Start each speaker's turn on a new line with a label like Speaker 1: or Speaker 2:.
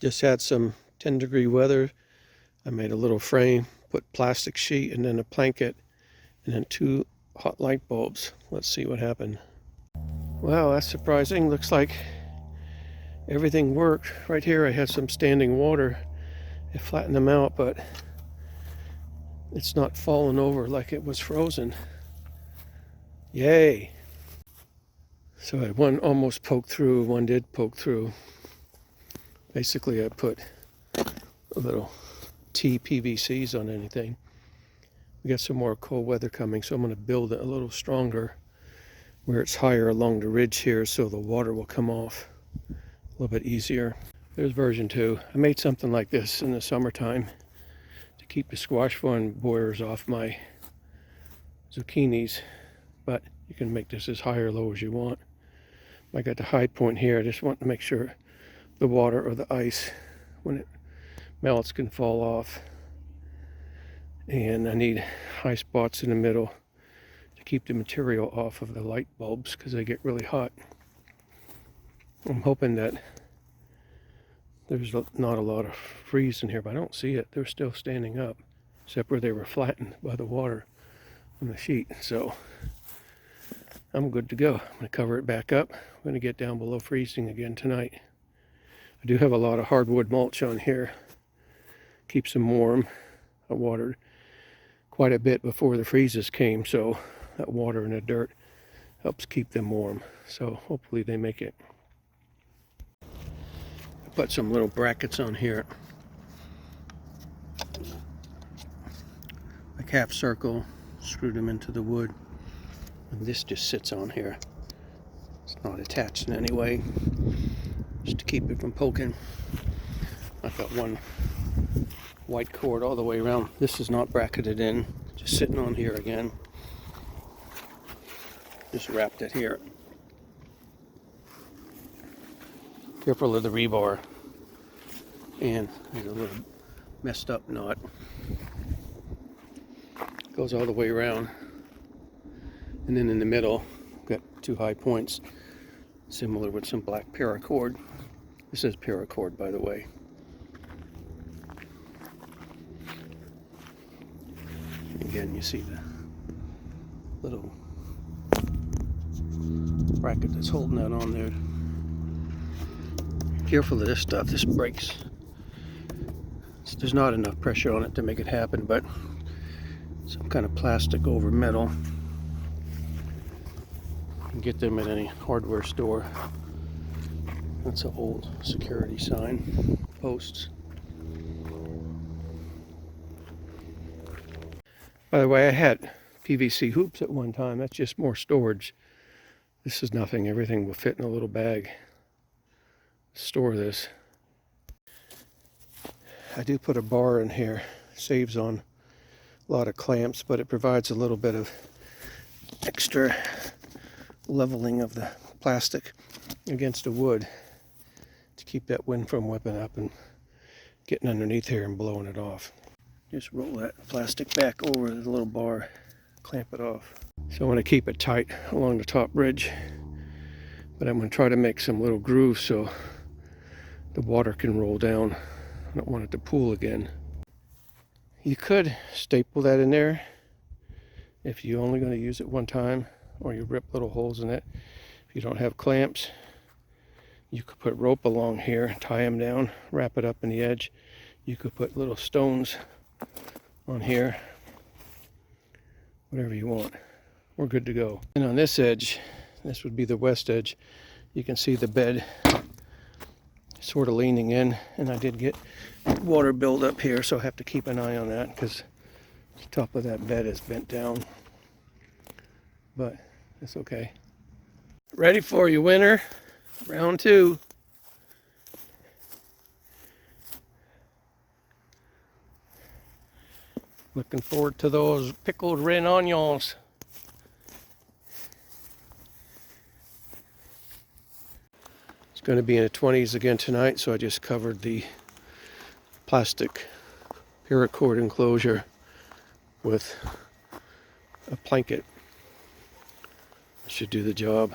Speaker 1: Just had some 10-degree weather. I made a little frame, put plastic sheet and then a blanket, and then 2 hot light bulbs. Let's see what happened. Wow, that's surprising. Looks like everything worked. Right here I had some standing water. I flattened them out, but it's not fallen over like it was frozen. Yay! So I had one almost poked through, one did poke through. Basically I put a little TPVCs on anything. We got some more cold weather coming, so I'm going to build it a little stronger where it's higher along the ridge here, so the water will come off a little bit easier. There's version 2. I made something like this in the summertime to keep the squash vine borers off my zucchinis, but you can make this as high or low as you want. I got the high point here. I just want to make sure the water or the ice, when it melts, can fall off. And I need high spots in the middle to keep the material off of the light bulbs because they get really hot. I'm hoping that there's not a lot of freeze in here, but I don't see it. They're still standing up, except where they were flattened by the water on the sheet. So I'm good to go. I'm going to cover it back up. I'm going to get down below freezing again tonight. I do have a lot of hardwood mulch on here. Keeps them warm. I watered quite a bit before the freezes came, so that water and the dirt helps keep them warm. So hopefully they make it. I put some little brackets on here, like half circle, screwed them into the wood. And this just sits on here. It's not attached in any way, just to keep it from poking. I've got one white cord all the way around. This is not bracketed in, just sitting on here again. Just wrapped it here. Careful of the rebar. And there's a little messed up knot. Goes all the way around. And then in the middle, got 2 high points, similar with some black paracord. This is paracord, by the way. Again, you see the little bracket that's holding that on there. Careful of this stuff, this breaks. There's not enough pressure on it to make it happen, but some kind of plastic over metal. You can get them at any hardware store. That's an old security sign. Posts. By the way, I had PVC hoops at one time. That's just more storage. This is nothing. Everything will fit in a little bag. Store this. I do put a bar in here. Saves on a lot of clamps, but it provides a little bit of extra leveling of the plastic against the wood to keep that wind from whipping up and getting underneath here and blowing it off. Just roll that plastic back over the little bar, clamp it off. So I want to keep it tight along the top ridge, but I'm going to try to make some little grooves so the water can roll down. I don't want it to pool again. You could staple that in there if you're only going to use it one time, or you rip little holes in it. If you don't have clamps, you could put rope along here, tie them down, wrap it up in the edge. You could put little stones on here, whatever you want. We're good to go. And on this edge, this would be the west edge, you can see the bed sort of leaning in, and I did get water buildup here, so I have to keep an eye on that because the top of that bed is bent down, but it's okay. Ready for you, winter. Round 2. Looking forward to those pickled red onions. It's going to be in the 20s again tonight, so I just covered the plastic paracord enclosure with a blanket. Should do the job.